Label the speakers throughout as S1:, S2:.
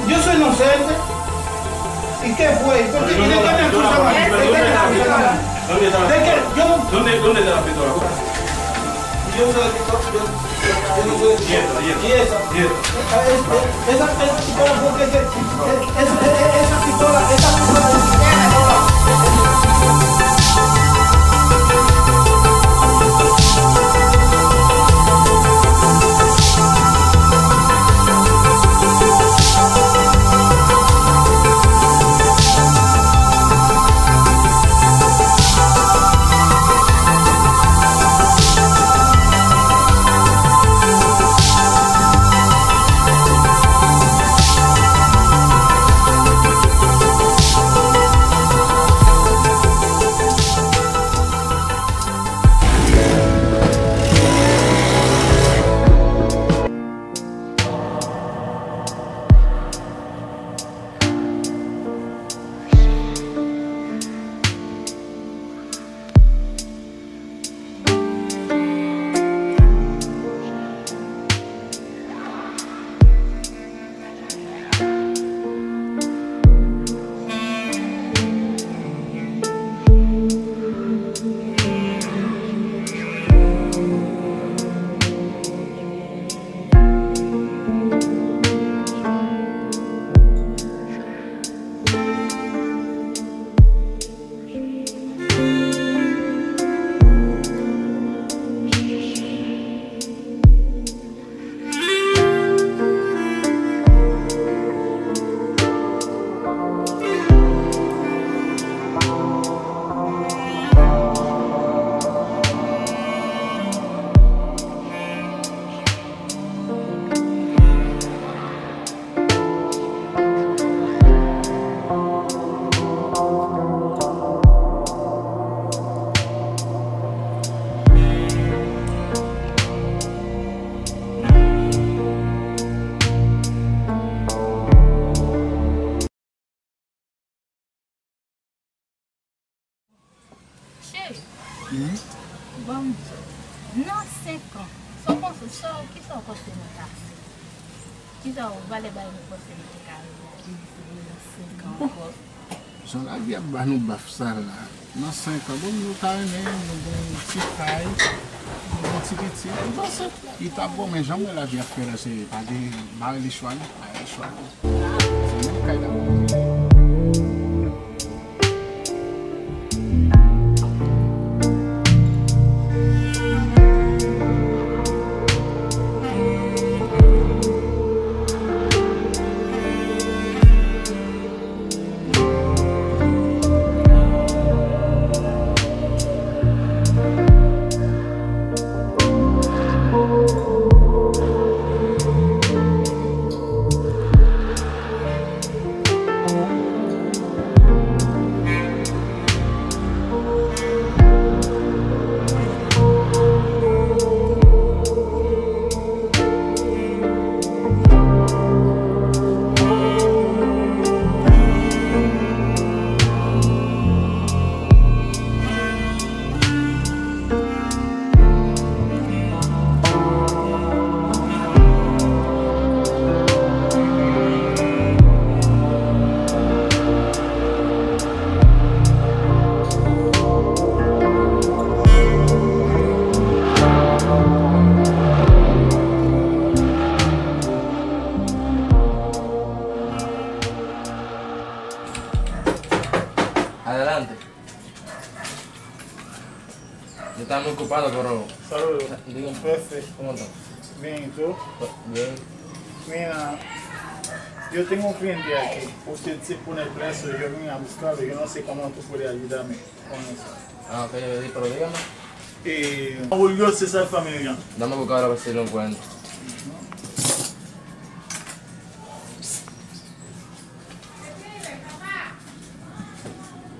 S1: Yo soy inocente. ¿Y qué fue? ¿Por qué tiene que me acusan a mí?
S2: ¿Dónde está la pistola?
S1: Yo no soy ¿Y esa? Esa pistola, porque esa pistola.
S3: Vamos, não seco. Só posso, só que só posso notar. Que só vale bem no posto de casa.
S4: Son la via ba no bafsar la. Na sanka bom no tá nem no tikai. No tikiti. Nossa, e tá bom, mas já ela via feira se tá de mal lixuan, aí lixuan. Se não cai da mão.
S5: Adelante. Yo estaba muy ocupado, pero...
S1: Saludos.
S5: Dígame.
S1: Jefe.
S5: ¿Cómo estás?
S1: Bien, ¿y tú?
S5: Bien.
S1: Mira, yo tengo un cliente aquí. Usted se pone preso y yo vine a buscarlo. Yo no sé cómo tú puedes ayudarme con eso.
S5: Ah, ok, pero dígame.
S1: Orgulloso esa familia.
S5: Dame a buscar a ver si lo encuentro.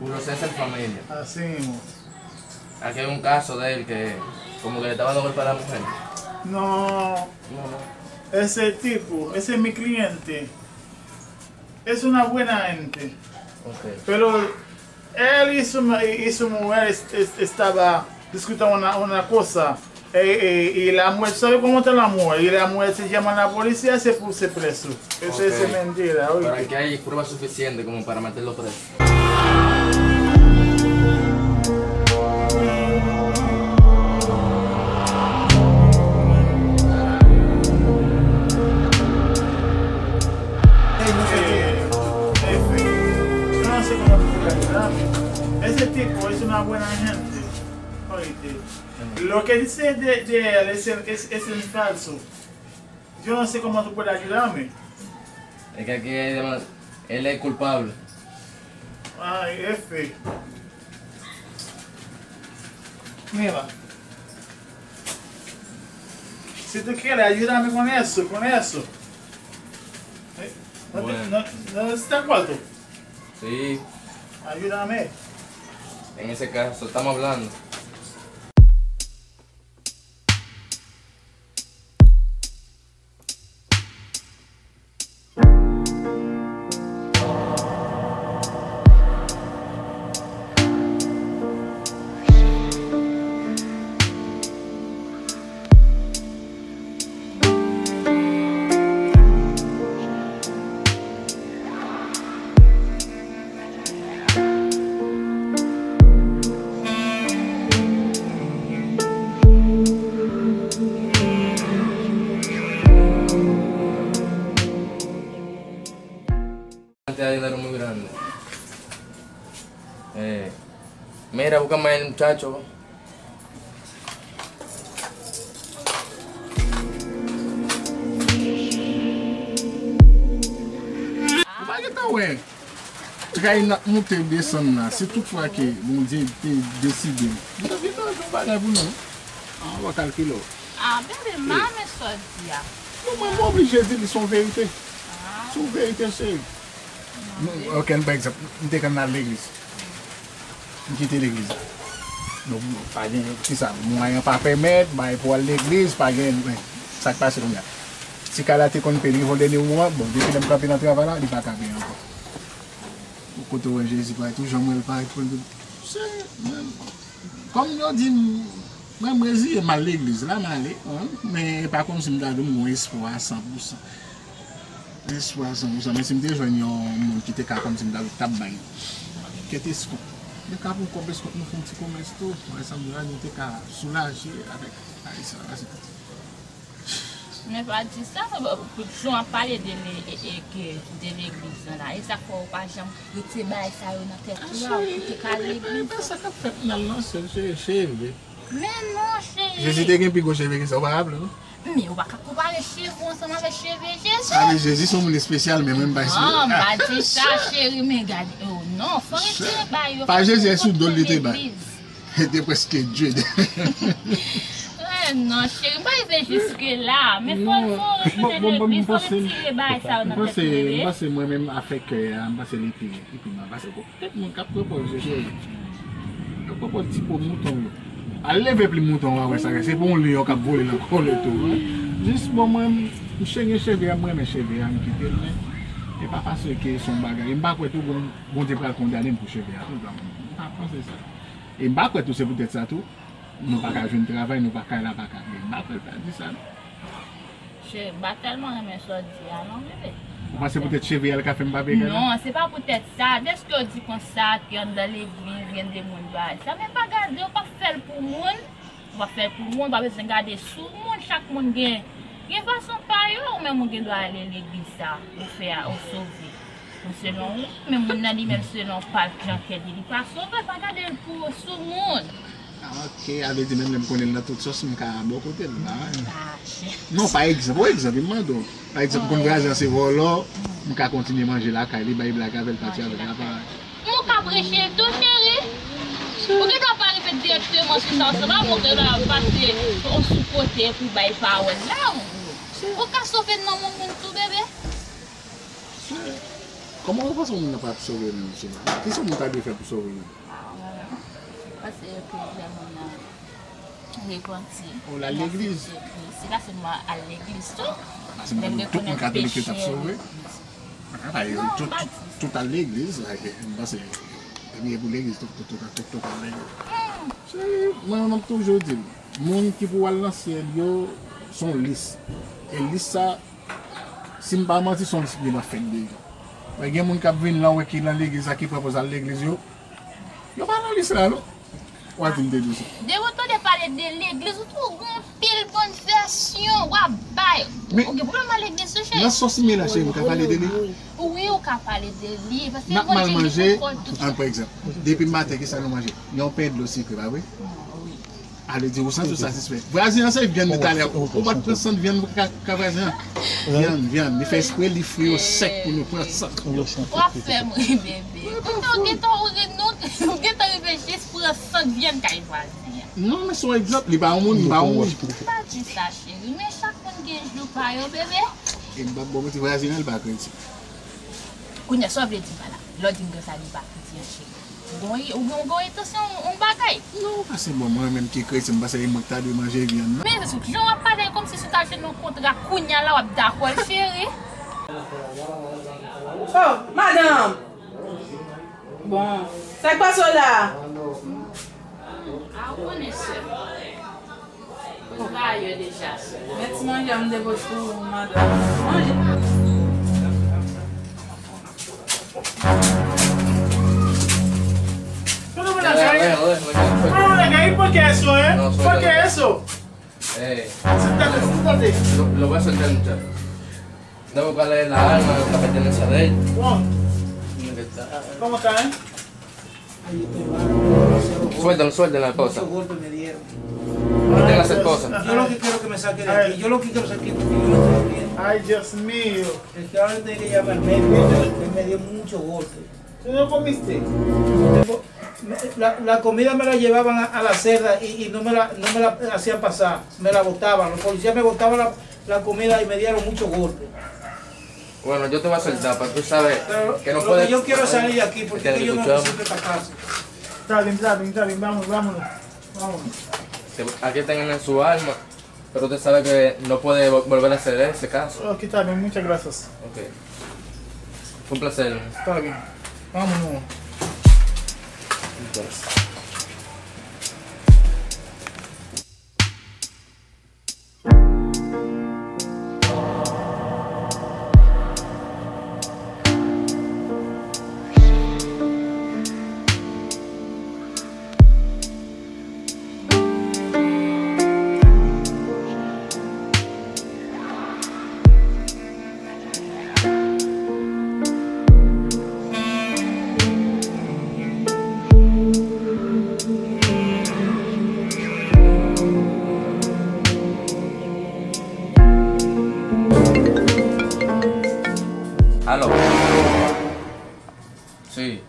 S5: Julio César Familia.
S1: Así mismo.
S5: Aquí hay un caso de él que como que le estaba dando golpe a la mujer.
S1: No,
S5: No.
S1: ese tipo, ese es mi cliente. Es una buena gente.
S5: Ok.
S1: Pero él y su mujer estaba discutiendo una cosa. Y la mujer, ¿sabe cómo está la mujer? Y la mujer se llama a la policía y se puso preso. Eso es mentira, oye.
S5: Pero aquí hay pruebas suficientes como para meterlo preso.
S1: Yo no sé cómo tú puedes ayudarme. Ese tipo es una buena gente. Oíste. Lo que dice de él es el falso. Yo no sé cómo tú puedes ayudarme.
S5: Es que aquí hay demás. Él es culpable.
S1: Ay, F. Mira. Si tú quieres, ayúdame con eso,
S5: Bueno.
S1: ¿No está cuarto?
S5: Sí,
S1: Ayúdame.
S5: en ese caso estamos hablando. Cantidad de dinero muy grande. Mira, búscame al muchacho.
S4: Bagay ta wè. Tray nak monte deson la. Se toutfwa ke bon Dieu te deside. Mwen vi nan joun bagay pou nou. An wak kalkilo.
S3: Ah, bebe, mame só dia.
S4: Mwen m'oblije di li son verite. Son verite se. Ok, par exemple, mwen te kan nan l'eglis. Mwen kite l'eglis. Non, pa gen, ki sa, mwen yon pa permet, mwen pou al l'eglis, pa gen, sak pase kon ya. Si kala te kon pe li yon dene ou mwen, bon, depi dem kape nan travala, li pa kape anko. Ou kote wè Jésus pa etou, jan mwen pa etou, se, kom yo di, mwen mwezi e mal l'eglis, la man le, men pa kon si mga do mwen espoa 100%. Espoa 100%, men si mte jwen yon moun ki te kapon si mga do tab bayi. Kete skon. De kapon kope skon nou fon ti komens tou, mwen sa mwen yon te ka soulaje avek Aïssa.
S3: Mais pas dire ça, on a parlé de l'église là. Et ça faut pas jamais retirer ça dans tête là, pour que l'église.
S4: Ça ka fait nan c'est cheve.
S3: Mais non, chérie.
S4: Jésus te gen pi go cheve ki sa, ou pa rappele, non?
S3: Mais on va pas comparer cheveux ensemble avec cheveux Jésus.
S4: Ah, mais Jésus son moun spécial, mais même pas ici.
S3: Non, pas dire ça, chérie, mais regarde. Oh non, faut retirer bah yo.
S4: Pas Jésus est sous dol l'été ba. Était presque Dieu.
S3: Non, chérie, pas aller jusque là, mais faut l'église, faut retirer bah ça dans tête.
S4: Moi c'est moi-même avec c'est l'été et puis moi parce que peut-être mon cap propose Jésus. Je propose petit pour mouton. A lever plus mouton ouais ça c'est pour lui qui a volé le col et tout. Juste bon moi je cheve moi mes cheve am quitter mais et pas parce que son bagage m'pa quoi tout bon te pral condamner pour cheve tout pas penser ça. Et m'pa quoi tout c'est peut-être ça tout. Nous pas qu'à jouer travail, nous pas qu'à la pas qu'à m'pa pas dire ça.
S3: Je bats tellement mes choses non bébé.
S4: Moi c'est peut-être cheve elle qui a fait m'pa payer.
S3: Non, c'est pas peut-être ça. Dès que on dit comme ça, qu'il y a dans l'église, il y a des gens ça même pas garder, on pas faire pour monde. On va faire pour monde, on va besoin garder sous monde, chaque monde gagne. Il y a façon pas yo, même on doit aller à l'église ça, pour faire au sauver. Selon même on a dit même selon pas Jean qui dit pas sauver, pas garder pour sous monde.
S4: Ok, avec dit même connaît dans toute sauce m'ka bon côté là. Non, par exemple, donc. Par exemple, quand voyage c'est volo, m'ka continuer manger la caille, bail blague avec partir avec la part.
S3: Mon ka prêcher tout chéri. Ou que doit pas arriver directement sur ça, ça va monter là passer au sous-côté pour bail parole là. Ou ka sauver dans mon monde tout bébé.
S4: Comment on pense qu'on n'a pas sauver nous chez nous? Qu'est-ce qu'on t'a fait pour sauver nous?
S3: Parce que j'ai repenti.
S4: On l'a l'église.
S3: C'est là seulement à l'église tout.
S4: C'est même tout un catholique qui t'a sauvé. Tout à l'église, c'est pour l'église, tout à l'église. Moi, on a toujours dit, moun ki pou al nan siel yo son lis. E lis sa, si mpa manti son lis ki la fèk de yo. Wè gen moun kap vin lan wè ki lan l'eglize a ki propose al l'eglize yo pa nan lis la no. Wè ti mte di sa.
S3: De woto de pale de l'eglize, ou tou gon pil bon versyon, wap bay. Ou gen problem a l'eglize che?
S4: Nan sos mi la che, ou ka pale de li?
S3: Oui, ou ka pale de li.
S4: Nak mal manje, an par exemple, depi mate ki sa nou manje, yon pen de lo sikre ba we? Ale di ou san tou satisfè. Brazilian sa yon vyen de talè, ou bat presan vyen ka Brazilian. Vyen, li fè espre li fri yo sek pou nou presan.
S3: Wap fè mwen bebe. Ou gen ta revejis presan vyen ka yon Brazilian.
S4: Non, men son exemple, li ba ou moun.
S3: Pa di sa chéri, men chak moun gen jou pa yo bebe.
S4: E mbap bo mwen ti Brazilian li ba kredi.
S3: Kounye so vle di pala, lò di mwen sa li ba kredi yon chéri. Ou yon go etasyon yon bagay?
S4: Non, pase bon mwen menm ki kredi mbasa yon mokta de manje vyen.
S3: Men, joun wap pale kom si sou tache nou kontra kounya la wap dakol chéri.
S6: Oh, madame! Bon, sa kwa so la?
S3: A ou kone se? Ou va yo deja se?
S6: Meti manje am de bochou, madame. Manje.
S1: ¿Y por qué eso, eh?
S5: No,
S1: ¿Por qué eso? Siéntate.
S5: Lo voy a soltar, muchacho. Debo buscarle la arma, la pertenencia de él.
S1: Juan, ¿cómo está, eh?
S5: Suéltalo la esposa.
S6: Muchos golpes me dieron.
S5: Suelten a esa esposa.
S6: Yo lo que quiero que me saque de aquí. Yo lo que quiero salir porque yo no estoy bien.
S1: Ay, Dios mío.
S6: El que ahora tiene que llamar al médico. Él me dio muchos golpes.
S1: ¿Tú no comiste?
S6: La comida me la llevaban a la cerda y no me la hacían pasar, me la botaban, los policías me botaban la comida y me dieron muchos golpes.
S5: Bueno, yo te voy a soltar, pero tú sabes
S6: Pero
S5: que no
S6: lo
S5: puedes...
S6: que yo quiero salir de aquí porque
S5: que
S6: yo no
S5: escuchamos.
S6: necesito esta casa.
S1: Está bien, vámonos.
S5: Aquí tengan en su alma, pero usted sabe que no puede volver a hacer ese caso.
S1: Aquí está bien, muchas gracias.
S5: Ok. Fue un placer.
S1: Está bien, vámonos.
S5: Entonces. ¿Aló? Sí.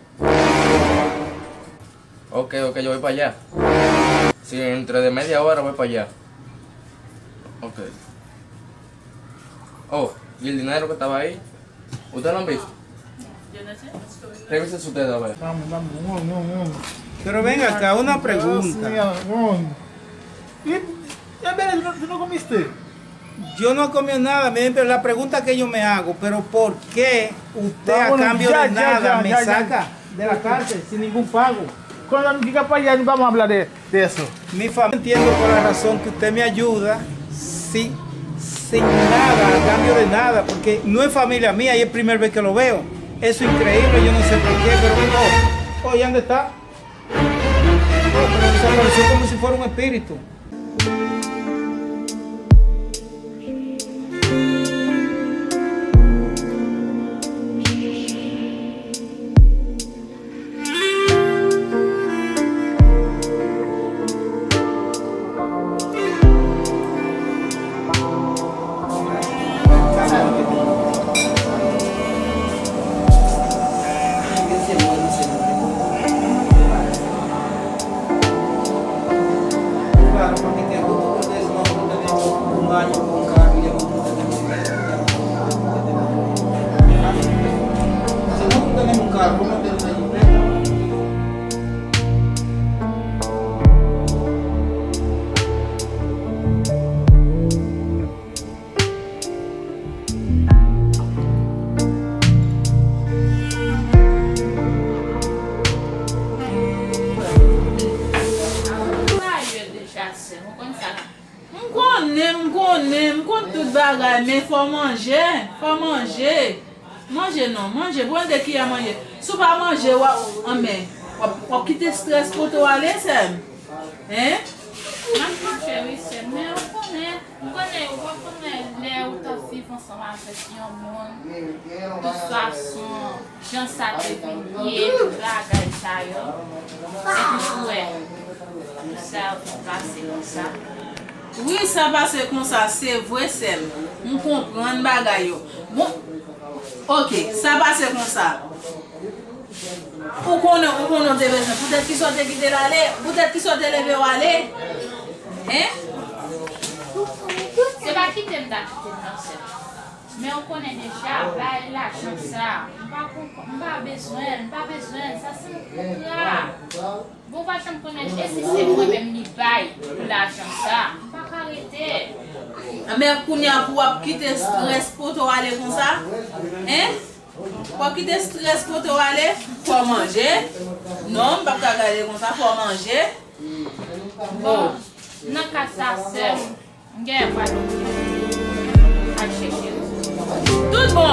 S5: Ok, yo voy para allá. Sí, entre de media hora voy para allá. Ok. Oh, ¿y el dinero que estaba ahí? ¿Ustedes lo han visto?
S3: Yo no sé.
S5: Revisen ustedes a ver.
S1: Vamos.
S6: Pero ven acá, una pregunta.
S1: ¿Tú no comiste?
S6: Yo no comí nada, pero la pregunta que yo me hago, pero ¿por qué usted a cambio de nada me saca de la cárcel sin ningún pago?
S1: Cuando llegue para allá vamos a hablar de eso.
S6: Mi familia entiendo por la razón que usted me ayuda sin nada, a cambio de nada, porque no es familia mía y es la primera vez que lo veo. Eso es increíble, yo no sé por qué, pero vengo. Oye, ¿dónde está? Pero desapareció como si fuera un espíritu. Claro, porque te gusto por
S7: mais faut manger. Manger non, manger. Bon de qui a manger. Si pas manger, on quitte stress pour toi aller, c'est. Hein?
S3: Oui, c'est mais on connaît les autres filles ensemble avec un monde. De toute façon, j'en sais que lié, bagage ça yo. C'est tout ça passer comme ça.
S7: Oui, ça passe comme ça, c'est vrai, c'est. On comprend bagage yo. Bon. OK, ça passe comme ça. Ou qu'on a des besoins, peut-être qu'ils sont quittés l'aller, peut-être qu'ils sont élevés à aller. Hein?
S3: C'est pas qui t'aime d'acheter mais on connaît déjà, la chance ça. Pas besoin, ça c'est là. Bon, pas je me connais, et si c'est moi-même qui paye pour l'argent ça, pas arrêter.
S7: Mais qu'on y a pour quitter stress pour toi aller comme ça? Hein? Pour quitter stress pour toi aller, faut manger. Non, pas regarder comme ça, faut manger.
S3: Bon, dans le cas ça, c'est on gagne pas à chercher.
S7: Tout bon.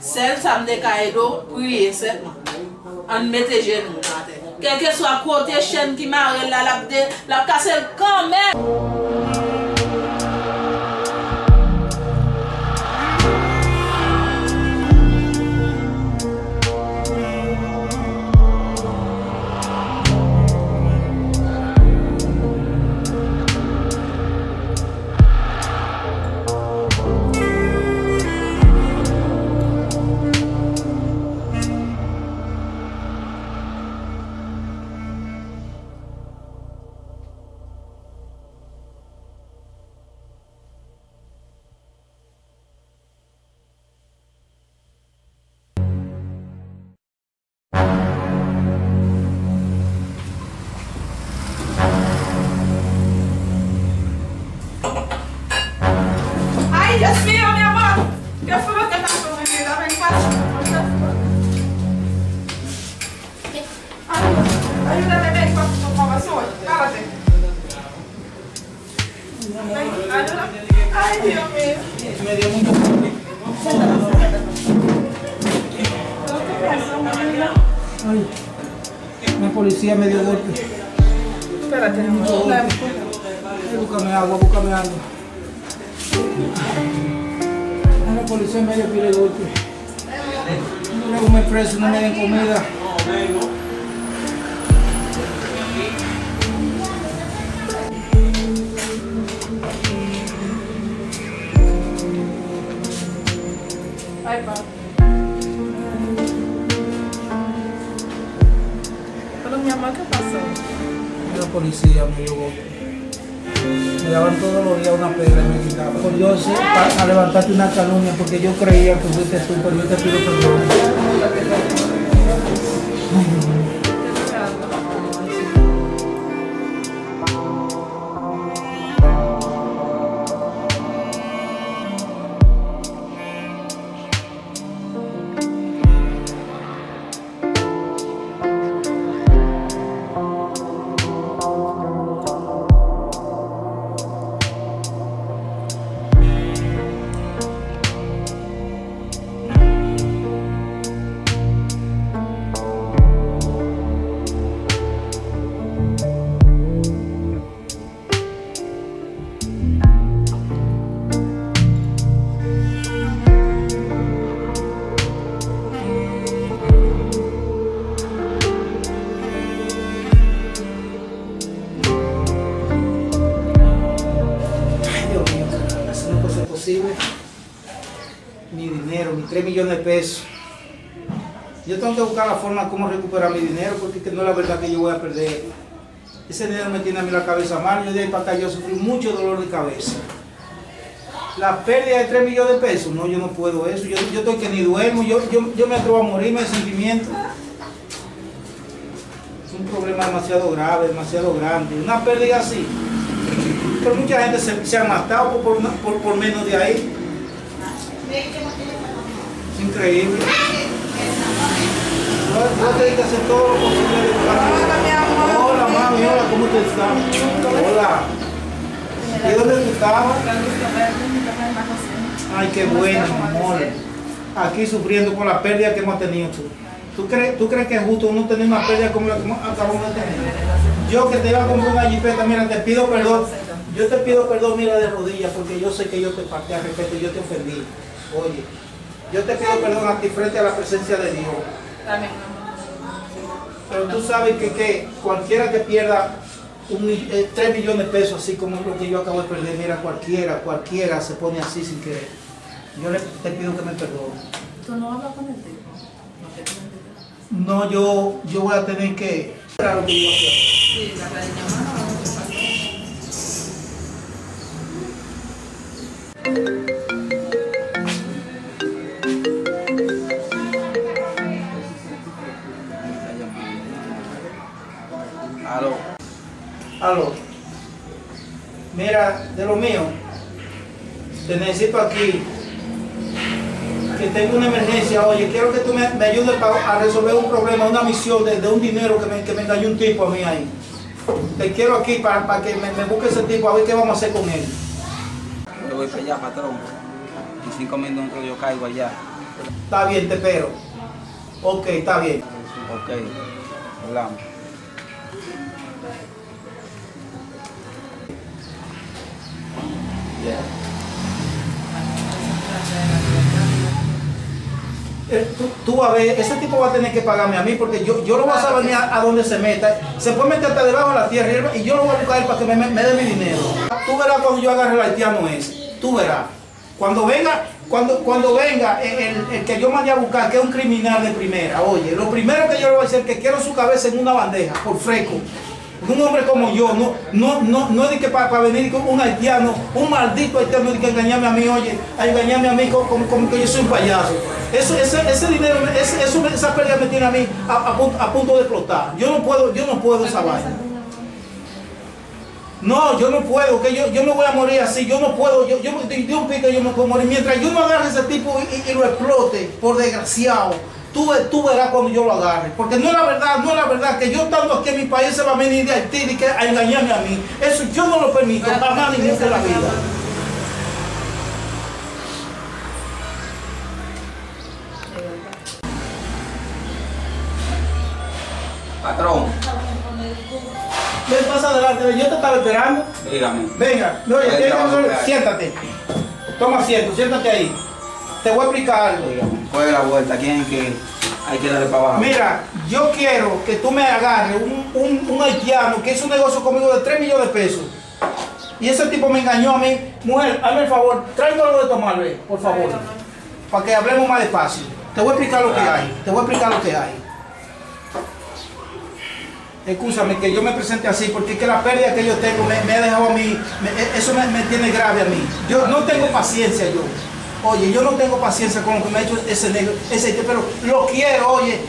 S7: Celle ça me décaille d'eau, prier seulement. On mette genoux dans terre. Quel que soit côté chaîne qui m'a la casse quand même. Dios mío, mi amor, ¿qué fue lo que pasó en mi vida? Ven, ayúdame, ven, por favor, soy, párate. Ven, ayúdame. Ay, Dios mío.
S6: Me dio mucho frío.
S7: ¿Qué pasó, mi vida?
S6: Ay, la policía me dio golpe.
S7: Espérate,
S6: Búscame agua, búscame agua. La policía me dio pile de golpe. Luego me preso, no me den comida.
S7: Ay, pa. Pero mi amor, ¿qué pasó?
S6: La policía me dio golpe. Me daban todos los días una pedra y me quitaban. Por yo sé, a levantarte una calumnia porque yo creía que fuiste tú, pero yo te pido perdón. 3 millones de pesos. Yo tengo que buscar la forma de cómo recuperar mi dinero, porque es que no es la verdad que yo voy a perder. Ese dinero me tiene a mí la cabeza mal. Yo de ahí para acá yo sufrí mucho dolor de cabeza. La pérdida de 3 millones de pesos, no, yo no puedo eso. Yo estoy que ni duermo, yo me atrevo a morirme de sentimiento. Es un problema demasiado grave, demasiado grande. Una pérdida así. Pero mucha gente se ha matado por menos de ahí. Es increíble. Voy a tener que hacer todo lo posible de buscar. Hola, mami, hola, ¿cómo te estás? Hola. ¿Y dónde tú estabas? Ay, qué bueno, mi amor. Aquí sufriendo por la pérdida que hemos tenido tú. ¿Tú crees que es justo uno tener una pérdida como la que acabamos de tener? Yo que te iba a comprar una jipeta, mira, te pido perdón. Yo te pido perdón, mira, de rodillas, porque yo sé que yo te falté al respeto, yo te ofendí. Oye, yo te pido perdón a ti frente a la presencia de Dios. Pero tú sabes que cualquiera que pierda 3 millones de pesos, así como lo que yo acabo de perder, mira, cualquiera se pone así sin querer. Yo te pido que me perdones.
S7: ¿Tú no hablas con el tipo?
S6: No, yo voy a tener que... Claro que yo voy a hacer.
S7: Sí, la llamada.
S6: Aló. Mira, de lo mío, te necesito aquí, que tengo una emergencia. Oye, quiero que tú me ayudes a resolver un problema, una misión de un dinero que me engañó un tipo a mí ahí. Te quiero aquí para que me busque ese tipo, a ver qué vamos a hacer con él.
S8: Yo voy para allá, patrón. En 5 minutos yo caigo allá.
S6: Está bien, te espero. Ok, está bien.
S8: Ok, hablamos.
S6: Tú vas a ver, ese tipo va a tener que pagarme a mí, porque yo lo voy a saber ni a dónde se meta. Se puede meter hasta debajo de la tierra y yo lo voy a buscar a él para que me dé mi dinero. Tú verás cuando yo agarre el haitiano ese. Tú verás. Cuando venga el que yo mandé a buscar, que es un criminal de primera, oye, lo primero que yo le voy a decir es que quiero su cabeza en una bandeja, por fresco. Un hombre como yo, no es de que para venir con un haitiano, un maldito haitiano, de que engañarme a mí, oye, a engañarme a mí como que yo soy un payaso. Ese dinero, esa pérdida me tiene a mí a punto de explotar. Yo no puedo esa vaina. No, yo no puedo, que yo me voy a morir así, yo no puedo, yo de un pico yo me puedo morir. Mientras yo no agarre a ese tipo y lo explote, por desgraciado, tú verás cuando yo lo agarre. Porque no es la verdad que yo estando aquí en mi país se va a venir de Haití y a engañarme a mí. Eso yo no lo permito, jamás ni nunca en la vida.
S8: Patrón.
S6: Ven, pasa adelante, yo te estaba esperando.
S8: Dígame.
S6: Venga, oye, siéntate. Toma asiento, siéntate ahí. Te voy a explicar algo.
S8: Dígame. ¿Cuál es la vuelta? ¿Quién es que hay que darle para abajo?
S6: Mira, yo quiero que tú me agarres un haitiano que hizo un negocio conmigo de 3 millones de pesos. Y ese tipo me engañó a mí. Mujer, hazme el favor, tráeme algo de tomar, ve, por favor. Para que hablemos más despacio. Te voy a explicar lo que hay. Escúchame que yo me presente así, porque es que la pérdida que yo tengo me ha dejado a mí, eso me tiene grave a mí. Yo no tengo paciencia yo. Oye, yo no tengo paciencia con lo que me ha hecho ese negro, pero lo quiero, oye,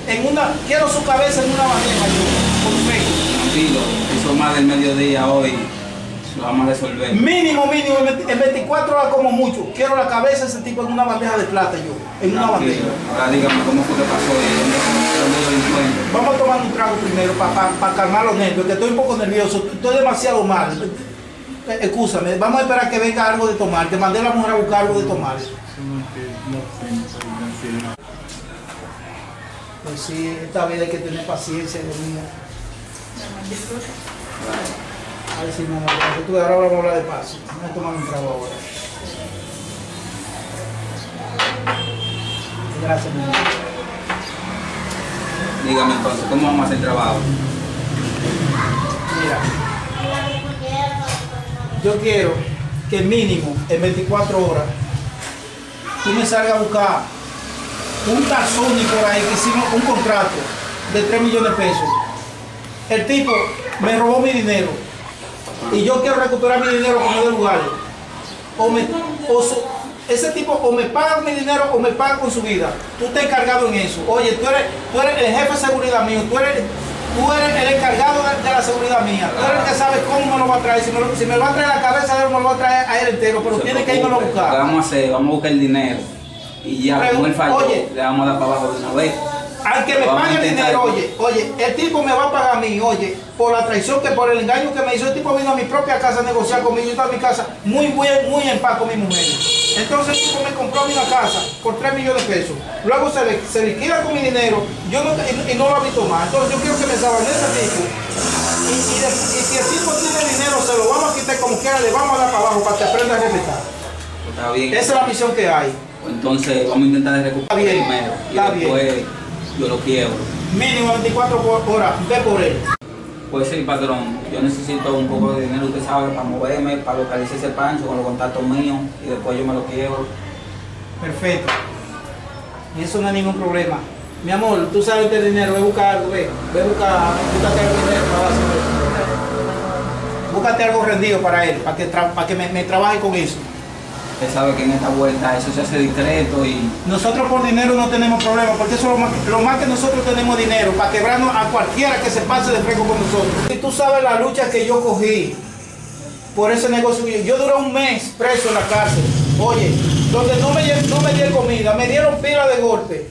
S6: quiero su cabeza en una bandeja yo, perfecto.
S8: Tranquilo, eso más del mediodía hoy, lo vamos a resolver.
S6: Mínimo, en 24 horas como mucho, quiero la cabeza de ese tipo en una bandeja de plata yo, en una bandeja.
S8: Ahora dígame cómo fue que pasó y dónde lo encuentro.
S6: Vamos a tomar un trago primero para calmar los nervios, que estoy un poco nervioso, estoy demasiado mal. Excúsame, vamos a esperar que venga algo de tomar, te mandé a la mujer a buscar algo de tomar. Pues sí, esta vez hay que tener paciencia, Dios mío. A ver si no, ahora vamos a hablar de paso. Vamos a tomar un trago ahora. Gracias, mi amor.
S8: Dígame entonces, ¿cómo vamos a hacer el trabajo?
S6: Mira, yo quiero que mínimo en 24 horas tú me salgas a buscar un Tarzoni por ahí que hicimos un contrato de 3 millones de pesos. El tipo me robó mi dinero y yo quiero recuperar mi dinero como de lugar. Ese tipo o me paga mi dinero o me paga con su vida. Tú estás encargado en eso. Oye, tú eres el jefe de seguridad mío, tú eres el encargado de la seguridad mía. Tú eres el que sabe cómo me lo va a traer. Si me lo va a traer la cabeza de él, me lo va a traer a él entero, pero tiene que irme a buscar.
S8: ¿Qué vamos a hacer? Vamos a buscar el dinero. Y ya, como él falló,
S6: oye,
S8: le vamos a dar para abajo de una vez.
S6: Al que me pague el dinero, oye, el tipo me va a pagar a mí, oye, por la traición, por el engaño que me hizo. El tipo vino a mi propia casa a negociar conmigo. Yo estaba en mi casa muy en paz con mi mujer. Entonces el tipo me compró a mí una casa por 3 millones de pesos. Luego se liquida con mi dinero y no lo ha visto más. Entonces yo quiero que me salgan ese tipo. Y si el tipo tiene dinero, se lo vamos a quitar como quiera, le vamos a dar para abajo para que aprenda a respetar.
S8: Está bien.
S6: Esa es la misión que hay.
S8: Entonces vamos a intentar de recuperar
S6: Está bien,
S8: primero. Y
S6: está
S8: después yo lo quiero.
S6: Mínimo 24 horas, ve por él.
S8: Pues sí, patrón, yo necesito un poco de dinero, usted sabe, para moverme, para localizar ese Pancho con los contactos míos y después yo me lo quiero.
S6: Perfecto. Eso no hay ningún problema. Mi amor, tú sabes el dinero, ve a buscar algo, búscate algo dinero para hacer. Búscate algo rendido para él, para que me trabaje con eso.
S8: Usted sabe que en esta vuelta eso se hace discreto y...
S6: Nosotros por dinero no tenemos problema, porque eso es lo más que nosotros tenemos dinero, para quebrarnos a cualquiera que se pase de fresco con nosotros. Y tú sabes la lucha que yo cogí por ese negocio. Yo duré un mes preso en la cárcel. Oye, donde no me dieron comida, me dieron pila de golpe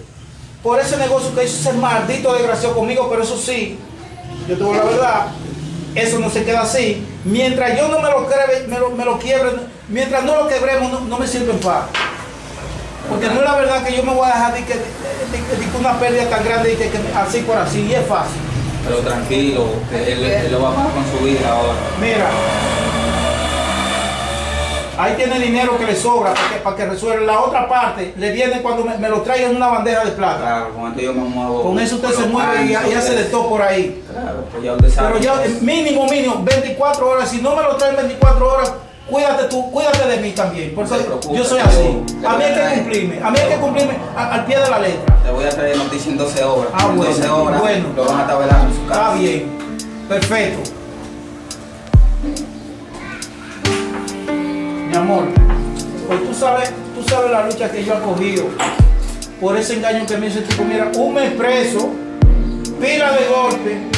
S6: por ese negocio que hizo ese maldito desgraciado conmigo, pero eso sí, yo te digo la verdad, eso no se queda así. Mientras yo no me lo quiebre, mientras no lo quebremos, no me siento en paz. Porque no es la verdad que yo me voy a dejar de una pérdida tan grande y que así por así, y es fácil.
S8: Pero tranquilo, que él lo va a pagar con su vida ahora.
S6: Mira, ahí tiene dinero que le sobra para que resuelva. La otra parte le viene cuando me lo traigan en una bandeja de plata.
S8: Claro, con esto yo me muevo.
S6: Con eso usted se mueve y hace de todo por ahí.
S8: Claro, pues ya usted sabe.
S6: Pero ya mínimo, 24 horas. Si no me lo traen 24 horas, cuídate de mí también. Porque yo soy así. A mí hay que cumplirme al pie de la letra.
S8: Te voy a traer noticias en 12 horas.
S6: Ah,
S8: en 12 horas
S6: bueno.
S8: lo van a estar velando en su casa.
S6: Está bien. Perfecto. Mi amor, pues tú sabes la lucha que yo he cogido por ese engaño que me hizo el tipo. Mira, un mes preso, pila de golpe.